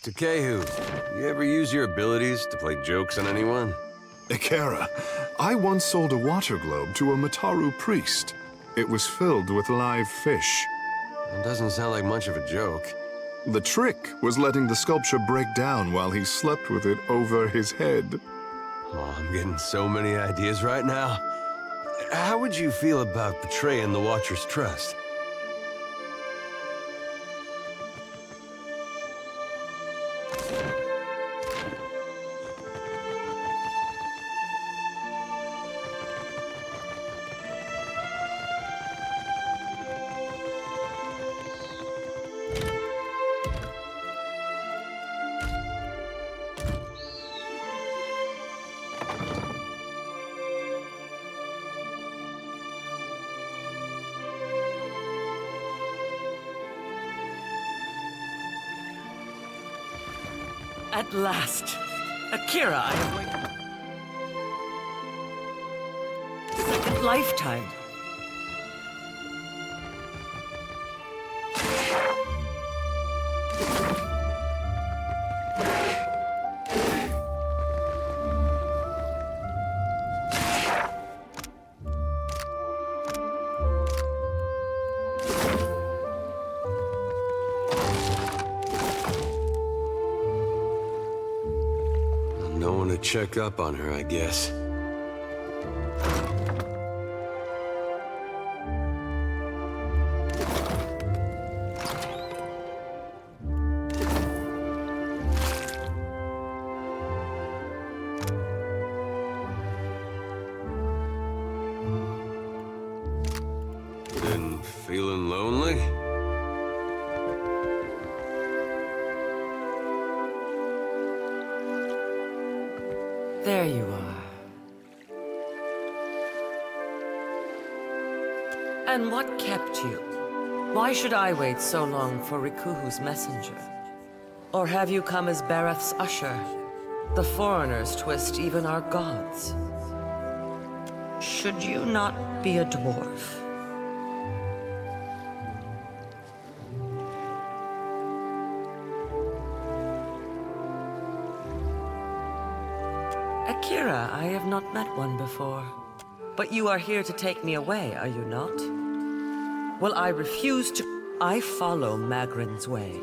Takehu, you ever use your abilities to play jokes on anyone? Ikera, I once sold a water globe to a Mataru priest. It was filled with live fish. That doesn't sound like much of a joke. The trick was letting the sculpture break down while he slept with it over his head. Oh, I'm getting so many ideas right now. How would you feel about betraying the Watcher's trust? At last! Akira, I have waited. Second lifetime. No one to check up on her, I guess. Been feeling lonely? There you are. And what kept you? Why should I wait so long for Rikuhu's messenger? Or have you come as Bareth's usher? The foreigners twist even our gods. Should you not be a dwarf? Akira, I have not met one before. But you are here to take me away, are you not? Well, I refuse to... I follow Magrin's way.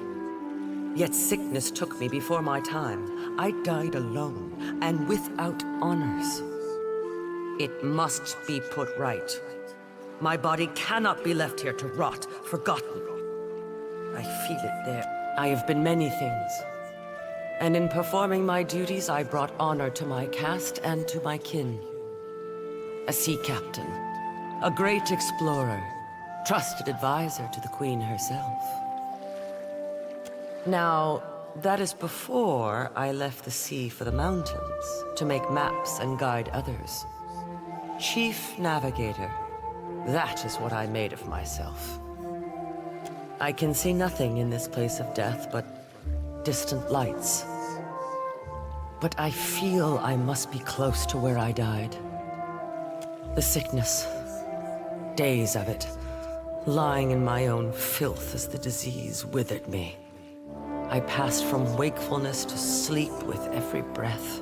Yet sickness took me before my time. I died alone, and without honors. It must be put right. My body cannot be left here to rot, forgotten. I feel it there. I have been many things. And in performing my duties, I brought honor to my caste and to my kin. A sea captain, a great explorer, trusted advisor to the Queen herself. Now, that is before I left the sea for the mountains to make maps and guide others. Chief Navigator, that is what I made of myself. I can see nothing in this place of death but distant lights. But I feel I must be close to where I died. The sickness, days of it, lying in my own filth as the disease withered me. I passed from wakefulness to sleep with every breath.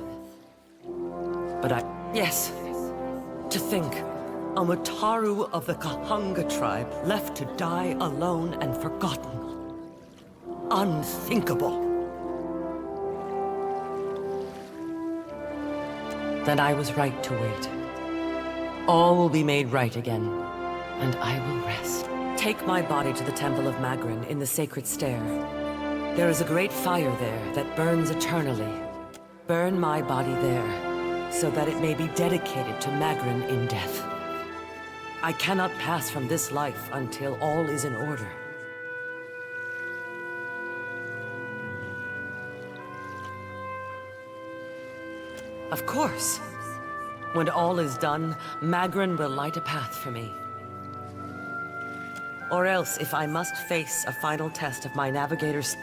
But yes, to think, a Mataru of the Kahanga tribe left to die alone and forgotten. Unthinkable. Then I was right to wait. All will be made right again, and I will rest. Take my body to the Temple of Magrin in the Sacred Stair. There is a great fire there that burns eternally. Burn my body there, so that it may be dedicated to Magrin in death. I cannot pass from this life until all is in order. Of course. When all is done, Magrin will light a path for me. Or else, if I must face a final test of my navigator's...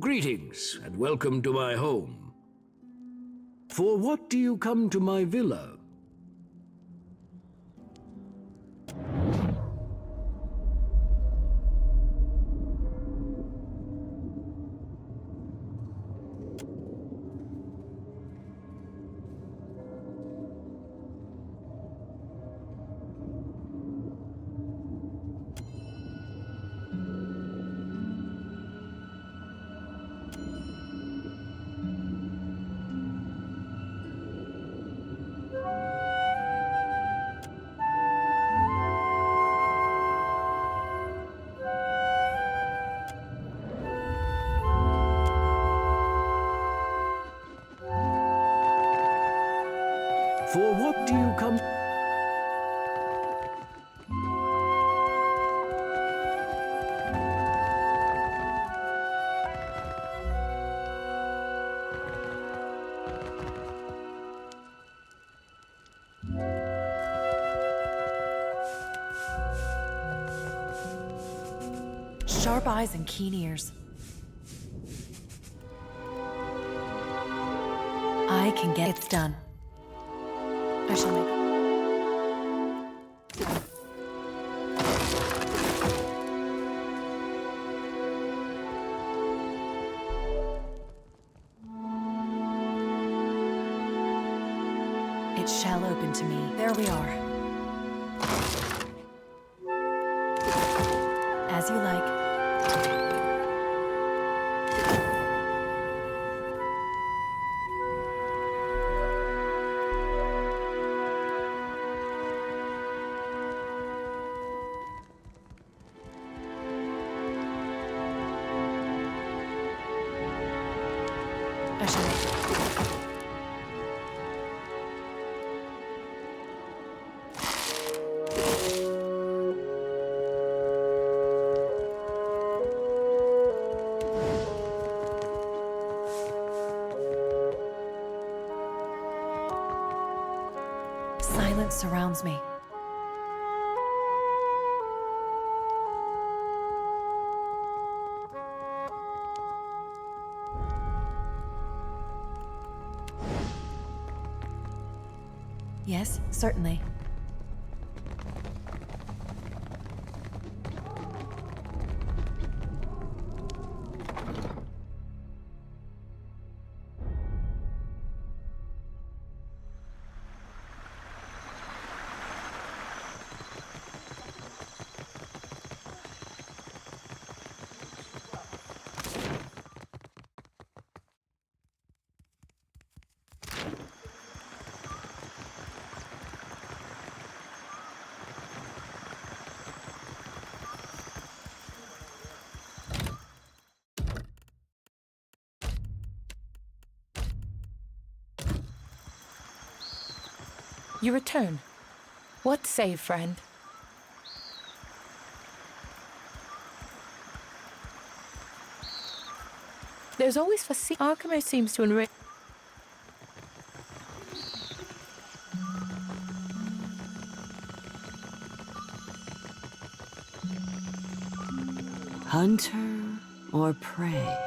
Greetings, and welcome to my home. For what do you come to my villa? For what do you come? Sharp eyes and keen ears. I can get it done. I shall make it shall open to me. There we are. As you like. I shall make it. Silence surrounds me. Yes, certainly. You return. What say, friend? There's always Archimer seems to enrich. Hunter or prey?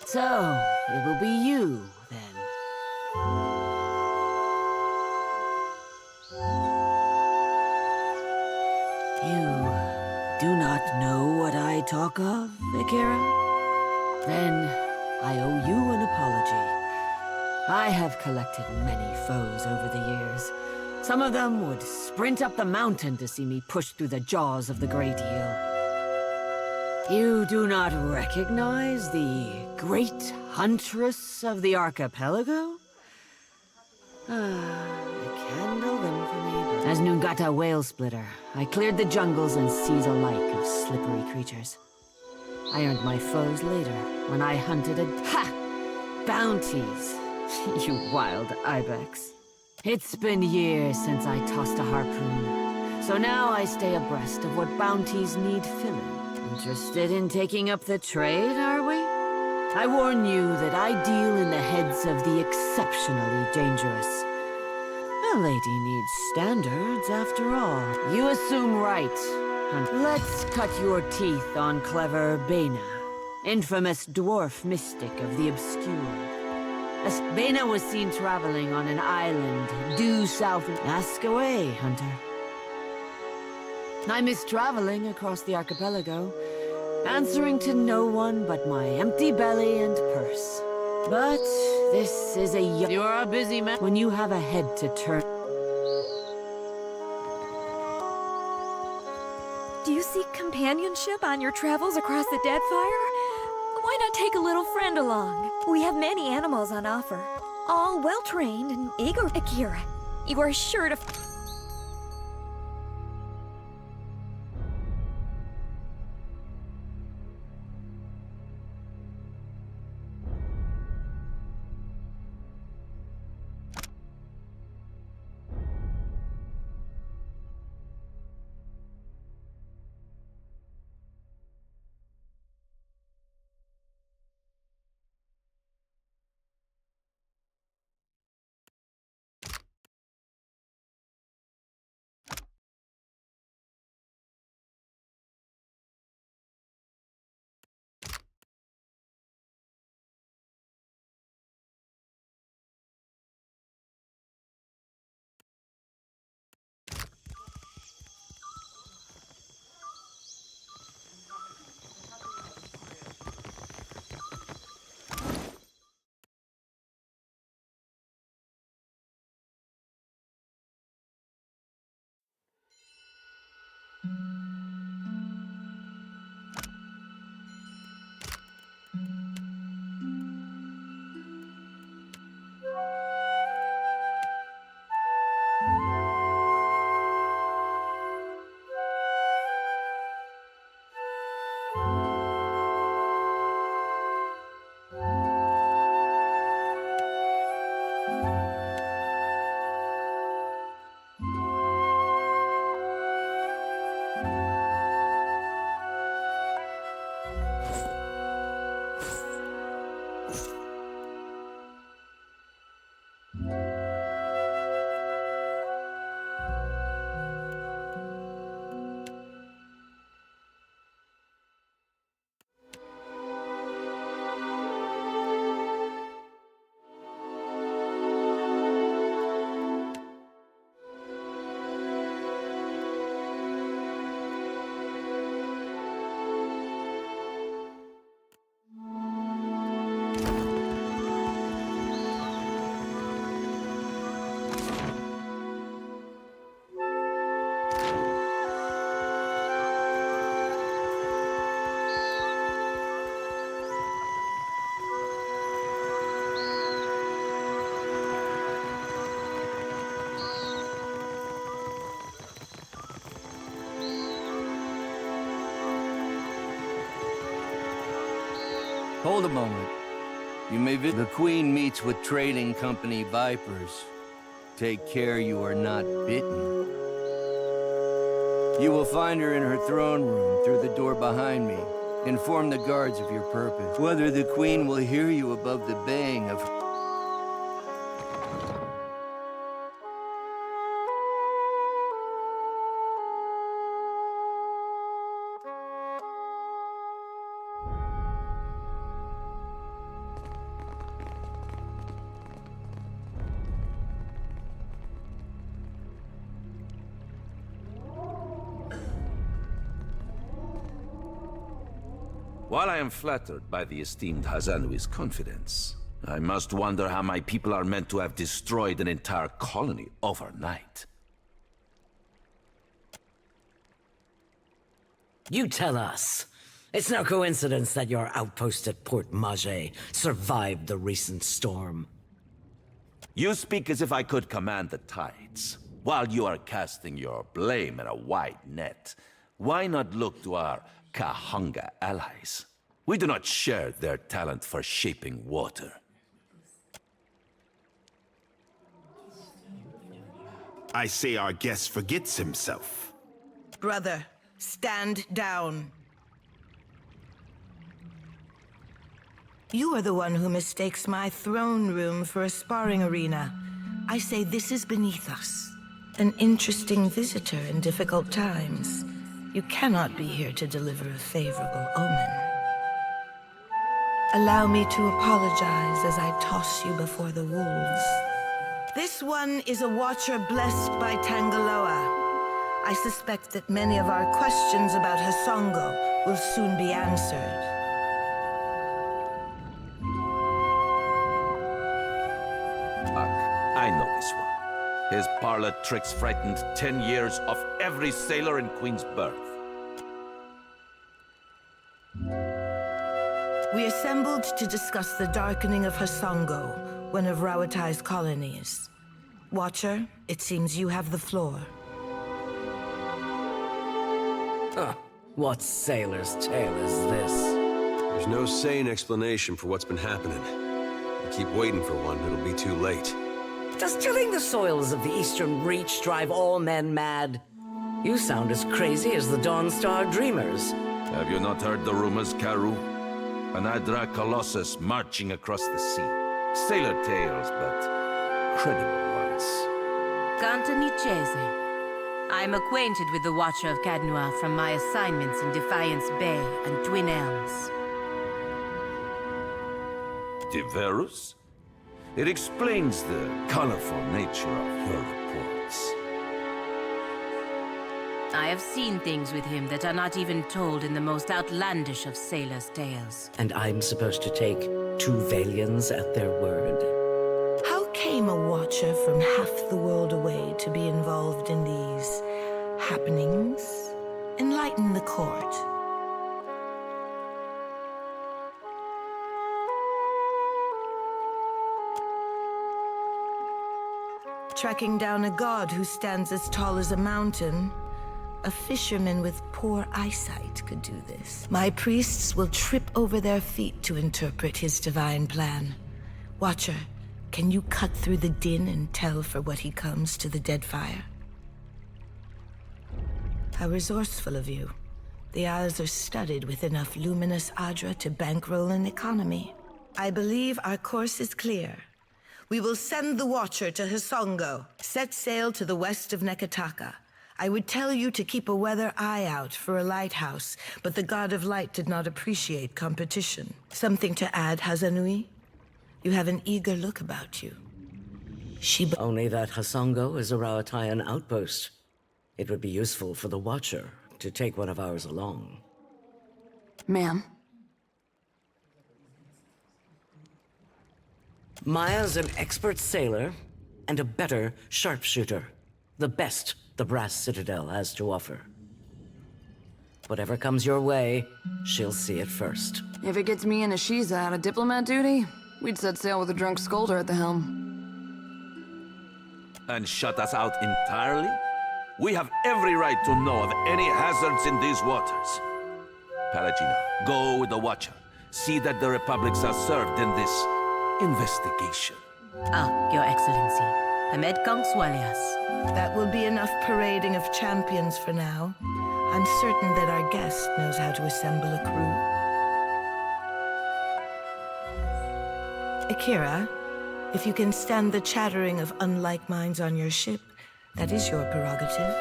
So, it will be you, then. You do not know what I talk of, Akira? Then I owe you an apology. I have collected many foes over the years. Some of them would sprint up the mountain to see me push through the jaws of the Great Eel. You do not recognize the great huntress of the archipelago? I can build them for me. As Nungata Whale Splitter, I cleared the jungles and seas alike of slippery creatures. I earned my foes later, when I hunted bounties. You wild ibex. It's been years since I tossed a harpoon, so now I stay abreast of what bounties need filling. Interested in taking up the trade, are we? I warn you that I deal in the heads of the exceptionally dangerous. A lady needs standards, after all. You assume right. Let's cut your teeth on clever Bena, infamous dwarf mystic of the obscure. As Bena was seen traveling on an island due south. Ask away, Hunter. I miss traveling across the archipelago, answering to no one but my empty belly and purse. But this is a You're a busy man when you have a head to turn. Do you seek companionship on your travels across the Deadfire? Why not take a little friend along? We have many animals on offer, all well-trained and eager. Akira, you are sure to... Hold a moment. You may visit. The Queen meets with trading company Vipers. Take care you are not bitten. You will find her in her throne room through the door behind me. Inform the guards of your purpose. Whether the Queen will hear you above the baying of... While I am flattered by the esteemed Hazanui's confidence, I must wonder how my people are meant to have destroyed an entire colony overnight. You tell us. It's no coincidence that your outpost at Port Mage survived the recent storm. You speak as if I could command the tides. While you are casting your blame in a wide net, why not look to our Kahanga allies? We do not share their talent for shaping water. I say our guest forgets himself. Brother, stand down. You are the one who mistakes my throne room for a sparring arena. I say this is beneath us. An interesting visitor in difficult times. You cannot be here to deliver a favorable omen. Allow me to apologize as I toss you before the wolves. This one is a watcher blessed by Tangaloa. I suspect that many of our questions about Hasongo will soon be answered. I know this one. His parlor tricks frightened 10 years of every sailor in Queen's Birth. We assembled to discuss the darkening of Hasongo, one of Rawatai's colonies. Watcher, it seems you have the floor. What sailor's tale is this? There's no sane explanation for what's been happening. You keep waiting for one, it'll be too late. Does tilling the soils of the Eastern Reach drive all men mad? You sound as crazy as the Dawnstar Dreamers. Have you not heard the rumors, Karu? An Hydra Colossus marching across the sea. Sailor tales, but credible ones. Cantanichese. I'm acquainted with the Watcher of Cadnua from my assignments in Defiance Bay and Twin Elms. Diverus? It explains the colorful nature of your reports. I have seen things with him that are not even told in the most outlandish of sailors' tales. And I'm supposed to take 2 Valians at their word? How came a watcher from half the world away to be involved in these happenings? Enlighten the court. Tracking down a god who stands as tall as a mountain. A fisherman with poor eyesight could do this. My priests will trip over their feet to interpret his divine plan. Watcher, can you cut through the din and tell for what he comes to the Deadfire? How resourceful of you. The Isles are studded with enough luminous Adra to bankroll an economy. I believe our course is clear. We will send the Watcher to Hasongo. Set sail to the west of Nekataka. I would tell you to keep a weather eye out for a lighthouse, but the God of Light did not appreciate competition. Something to add, Hazanui? You have an eager look about you. Only that Hasongo is a Rawataian outpost. It would be useful for the Watcher to take one of ours along. Ma'am? Maya's an expert sailor and a better sharpshooter. The best the Brass Citadel has to offer. Whatever comes your way, she'll see it first. If it gets me and Ashiza out of diplomat duty, we'd set sail with a drunk scolder at the helm. And shut us out entirely? We have every right to know of any hazards in these waters. Palagino, go with the Watcher. See that the Republics are served in this investigation. Ah, Your Excellency. Hamed Kong Swalias. That will be enough parading of champions for now. I'm certain that our guest knows how to assemble a crew. Akira, if you can stand the chattering of unlike minds on your ship, that is your prerogative.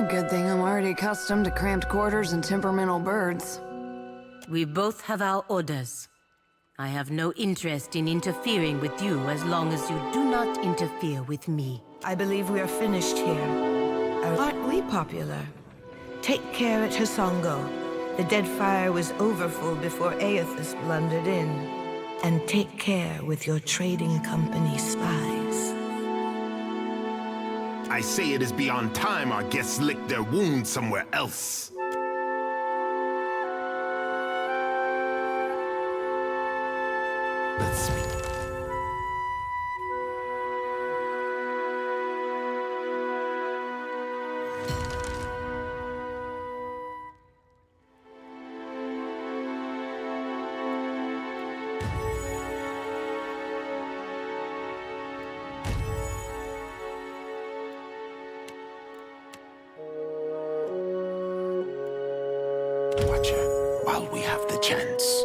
Good thing I'm already accustomed to cramped quarters and temperamental birds. We both have our orders. I have no interest in interfering with you as long as you do not interfere with me. I believe we are finished here. Aren't we popular? Take care at Hasongo. The Deadfire was overfull before Aethys blundered in. And take care with your trading company spies. I say it is beyond time our guests lick their wounds somewhere else. Let's speak. Watcher, while we have the chance.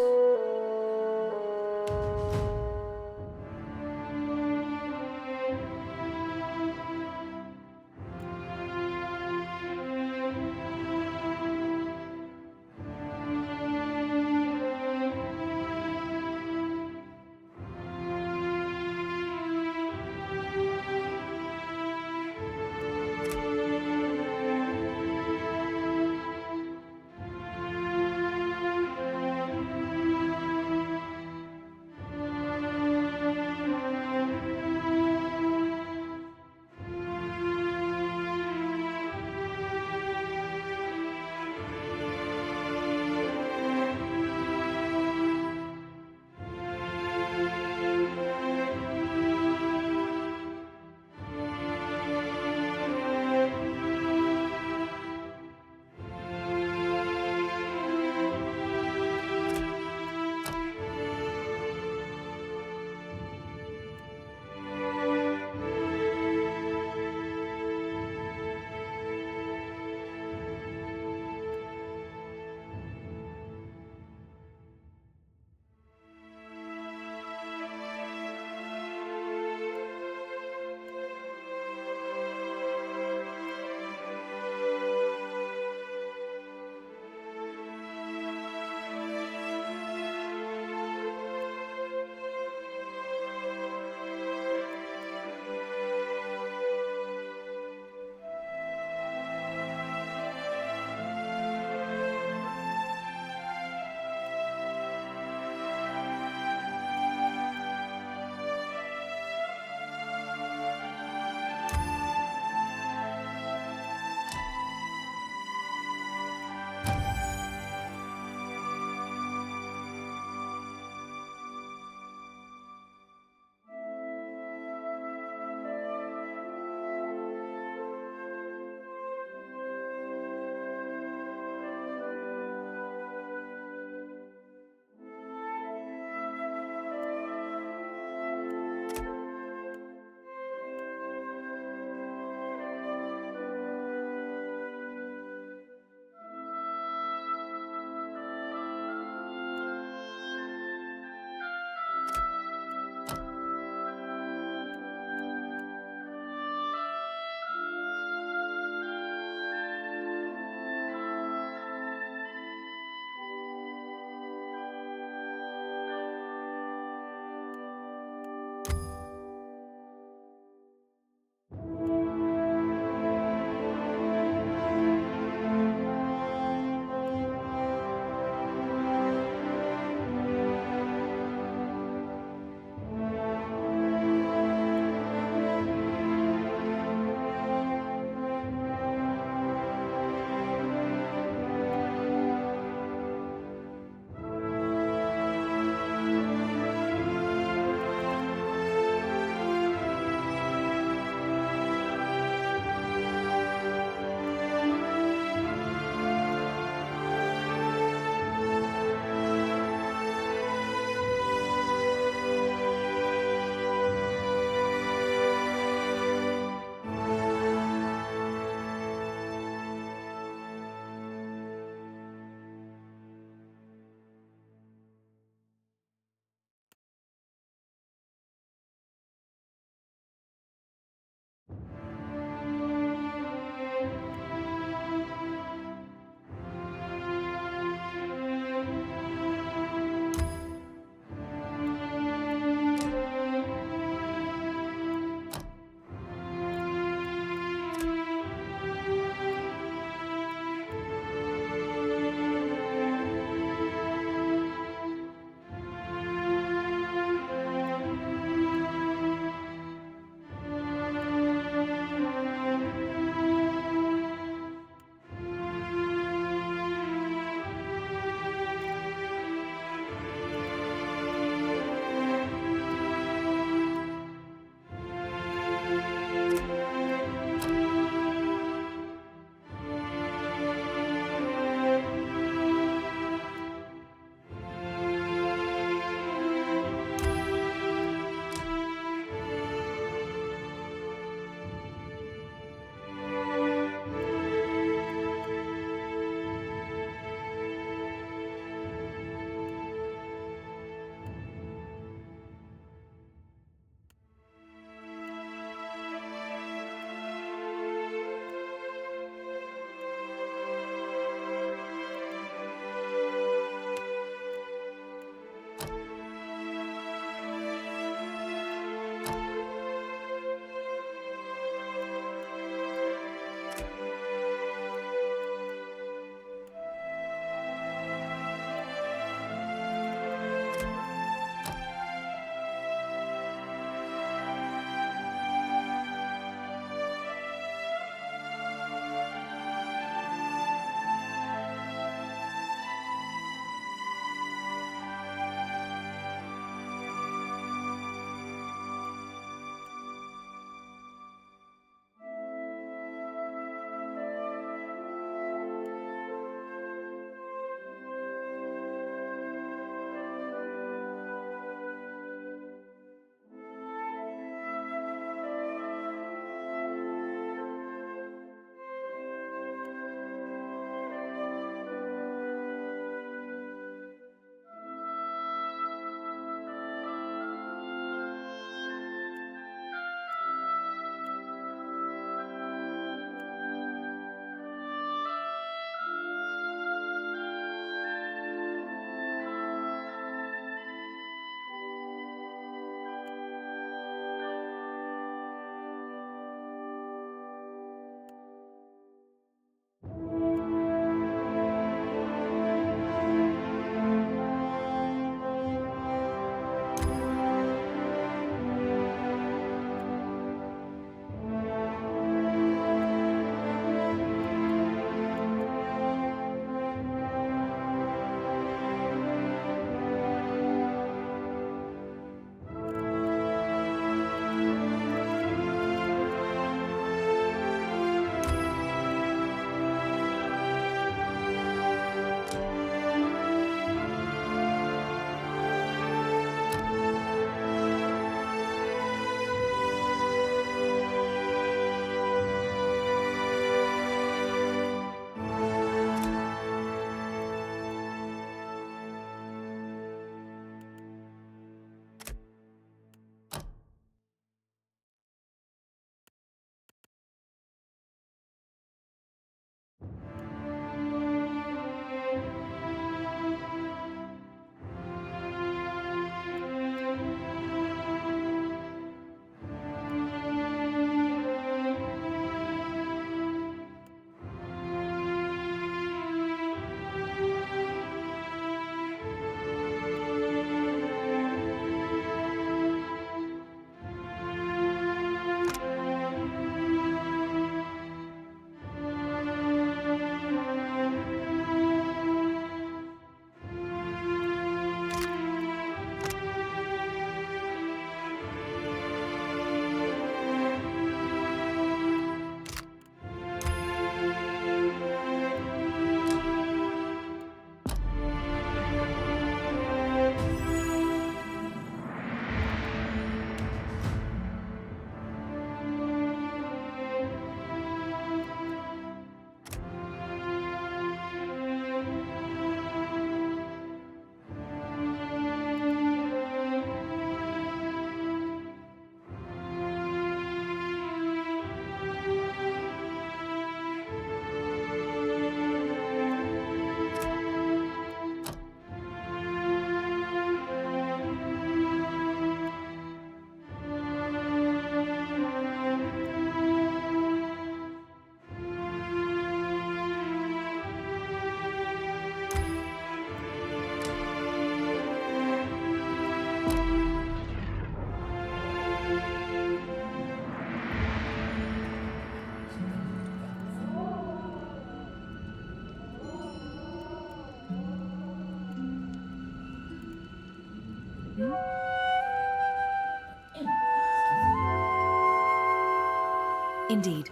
Indeed.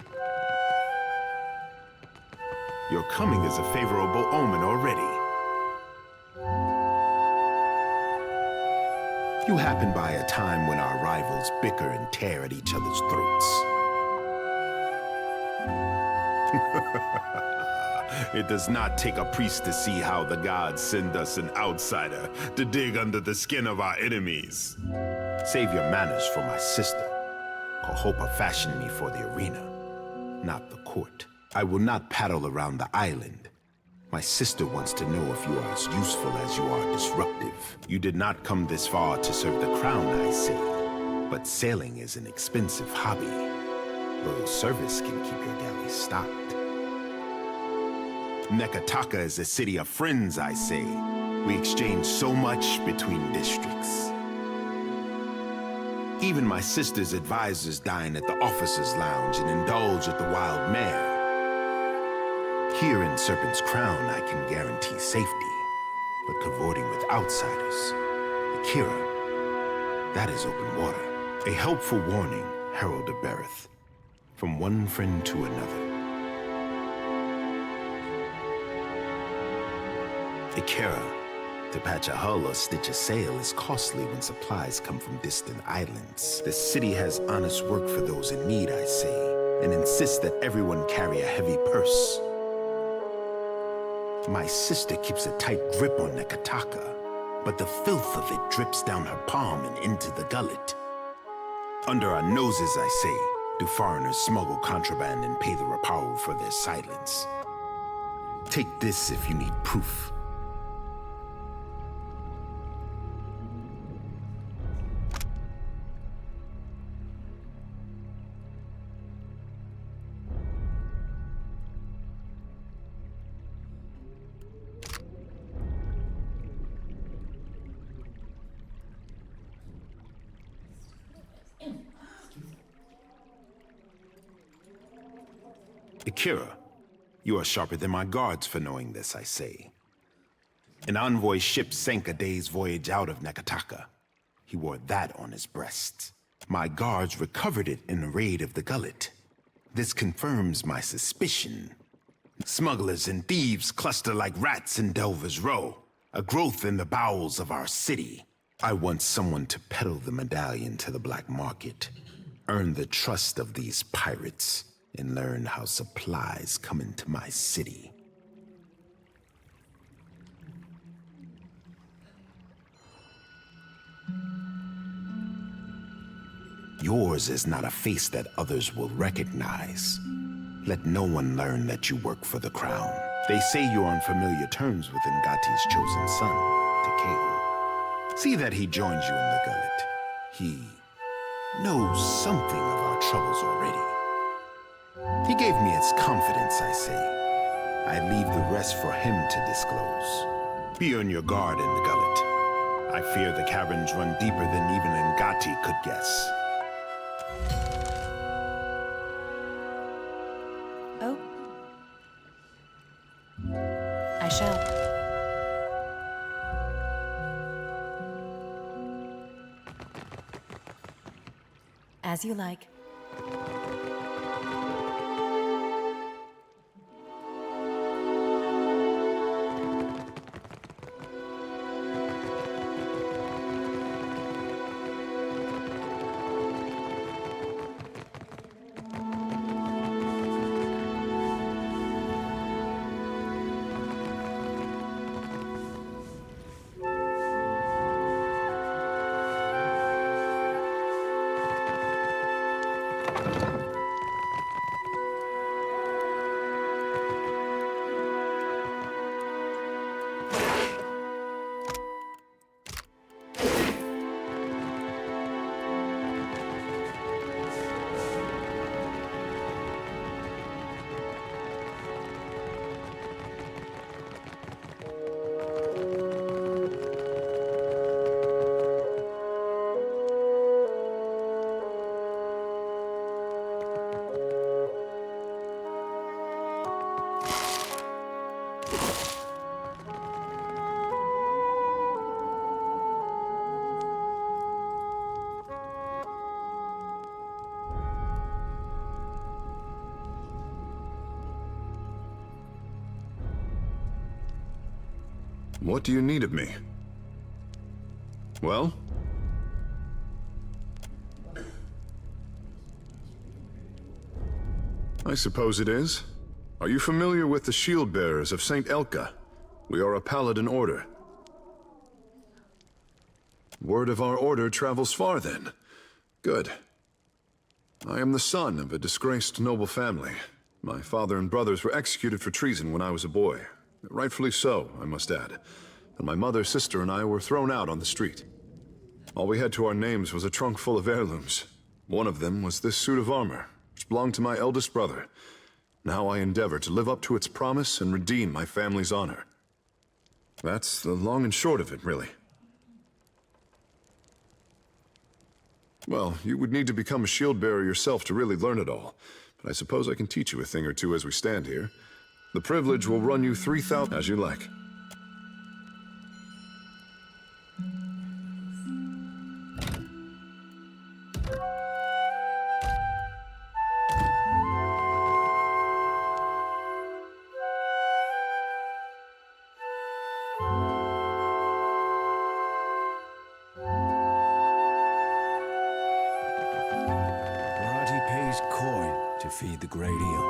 Your coming is a favorable omen already. You happen by a time when our rivals bicker and tear at each other's throats. It does not take a priest to see how the gods send us an outsider to dig under the skin of our enemies. Save your manners for my sister. Kohopa fashioned me for the arena, not the court. I will not paddle around the island. My sister wants to know if you are as useful as you are disruptive. You did not come this far to serve the crown, I say. But sailing is an expensive hobby. Loyal service can keep your galley stocked. Nekataka is a city of friends, I say. We exchange so much between districts. Even my sister's advisors dine at the officers' lounge and indulge at the wild mare. Here in Serpent's Crown, I can guarantee safety, but cavorting with outsiders, Akira, that is open water. A helpful warning, Herald of Bereth, from one friend to another. Akira, to patch a hull or stitch a sail is costly when supplies come from distant islands. The city has honest work for those in need, I say, and insists that everyone carry a heavy purse. My sister keeps a tight grip on Nekataka, but the filth of it drips down her palm and into the gullet. Under our noses, I say, do foreigners smuggle contraband and pay the Rapau for their silence. Take this if you need proof. Akira, you are sharper than my guards for knowing this, I say. An envoy ship sank a day's voyage out of Nekataka. He wore that on his breast. My guards recovered it in a raid of the gullet. This confirms my suspicion. Smugglers and thieves cluster like rats in Delver's Row, a growth in the bowels of our city. I want someone to peddle the medallion to the black market, earn the trust of these pirates, and learn how supplies come into my city. Yours is not a face that others will recognize. Let no one learn that you work for the crown. They say you're on familiar terms with Ngati's chosen son, Takeo. See that he joins you in the gullet. He knows something of our troubles already. He gave me his confidence, I say. I leave the rest for him to disclose. Be on your guard in the gullet. I fear the caverns run deeper than even Ngati could guess. Oh. I shall. As you like. What do you need of me? Well? I suppose it is. Are you familiar with the shield bearers of St. Elka? We are a paladin order. Word of our order travels far then. Good. I am the son of a disgraced noble family. My father and brothers were executed for treason when I was a boy. Rightfully so, I must add. And my mother, sister, and I were thrown out on the street. All we had to our names was a trunk full of heirlooms. One of them was this suit of armor, which belonged to my eldest brother. Now I endeavor to live up to its promise and redeem my family's honor. That's the long and short of it, really. Well, you would need to become a shield bearer yourself to really learn it all. But I suppose I can teach you a thing or two as we stand here. The privilege will run you 3,000 as you like. Feed the great eel.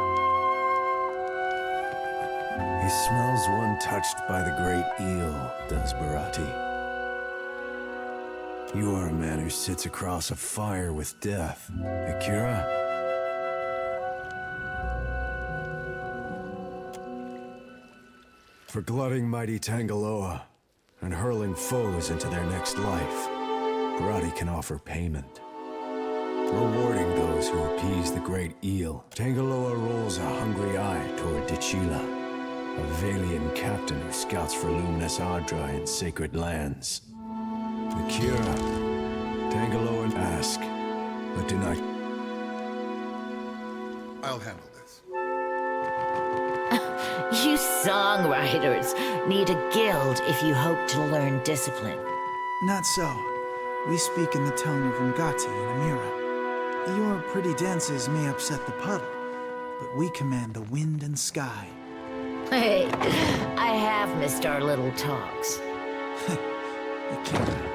He smells one touched by the great eel, does Barati. You are a man who sits across a fire with death, Akira. For glutting mighty Tangaloa and hurling foes into their next life, Barati can offer payment. Rewarding those who appease the great eel, Tangaloa rolls a hungry eye toward Dichila, a Valian captain who scouts for luminous Adra in sacred lands. Akira, Tangaloa ask, but do not... I'll handle this. You songwriters need a guild if you hope to learn discipline. Not so. We speak in the tongue of Ngati and Amira. Your pretty dances may upset the puddle, but we command the wind and sky. Hey, I have missed our little talks. Akira.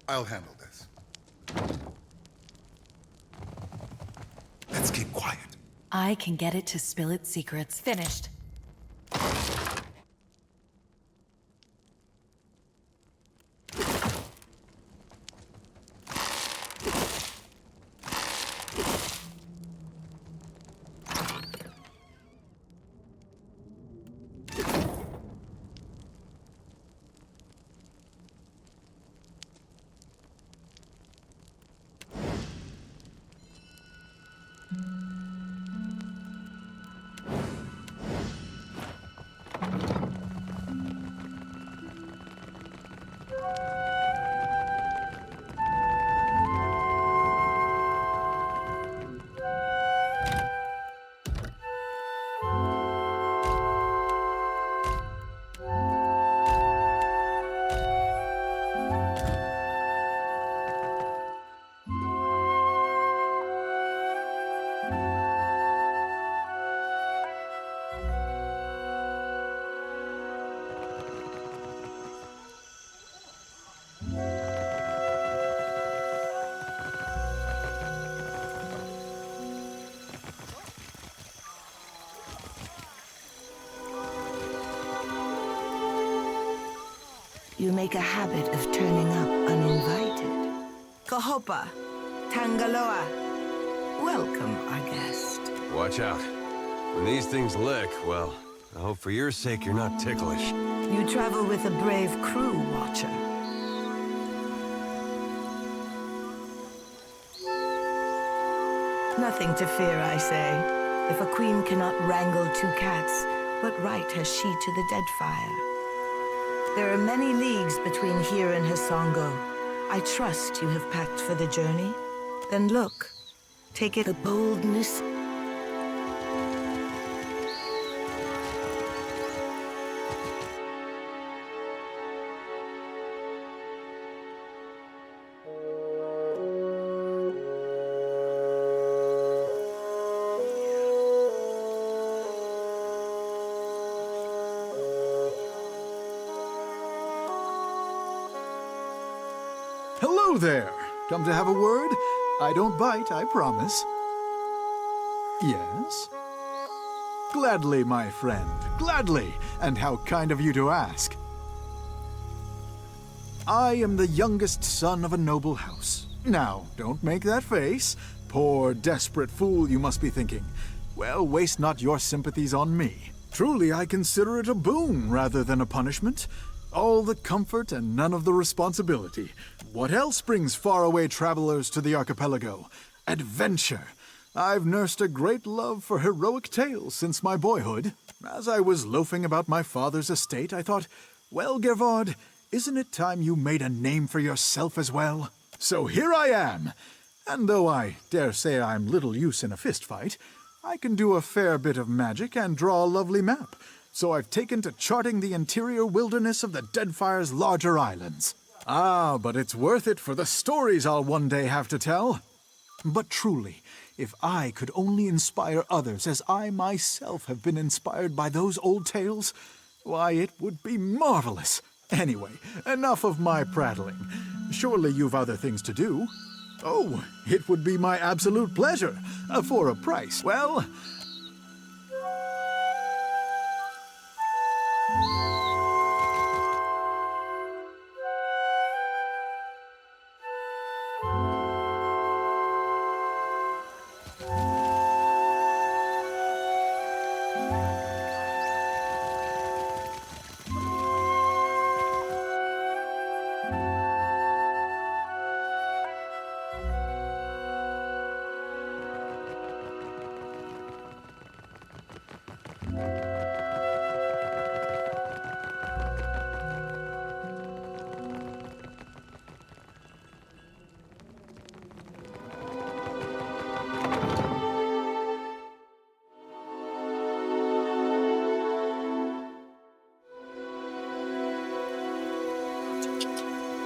I'll handle this. Let's keep quiet. I can get it to spill its secrets. Finished. You make a habit of turning up uninvited. Kahopa, Tangaloa, welcome, our guest. Watch out. When these things lick, well, I hope for your sake you're not ticklish. You travel with a brave crew, Watcher. Nothing to fear, I say. If a queen cannot wrangle two cats, what right has she to the Deadfire? There are many leagues between here and Hisongo. I trust you have packed for the journey. Then look, take it the boldness. Hello there! Come to have a word? I don't bite, I promise. Yes? Gladly, my friend, gladly, and how kind of you to ask. I am the youngest son of a noble house. Now, don't make that face. Poor, desperate fool, you must be thinking. Well, waste not your sympathies on me. Truly, I consider it a boon rather than a punishment. All the comfort and none of the responsibility. What else brings faraway travelers to the archipelago? Adventure. I've nursed a great love for heroic tales since my boyhood. As I was loafing about my father's estate, I thought, well, Gervard, isn't it time you made a name for yourself as well? So here I am. And though I dare say I'm little use in a fistfight, I can do a fair bit of magic and draw a lovely map. So I've taken to charting the interior wilderness of the Deadfire's larger islands. Ah, but it's worth it for the stories I'll one day have to tell. But truly, if I could only inspire others as I myself have been inspired by those old tales, why, it would be marvelous. Anyway, enough of my prattling. Surely you've other things to do. Oh, it would be my absolute pleasure, for a price. Well...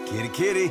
Kitty, kitty.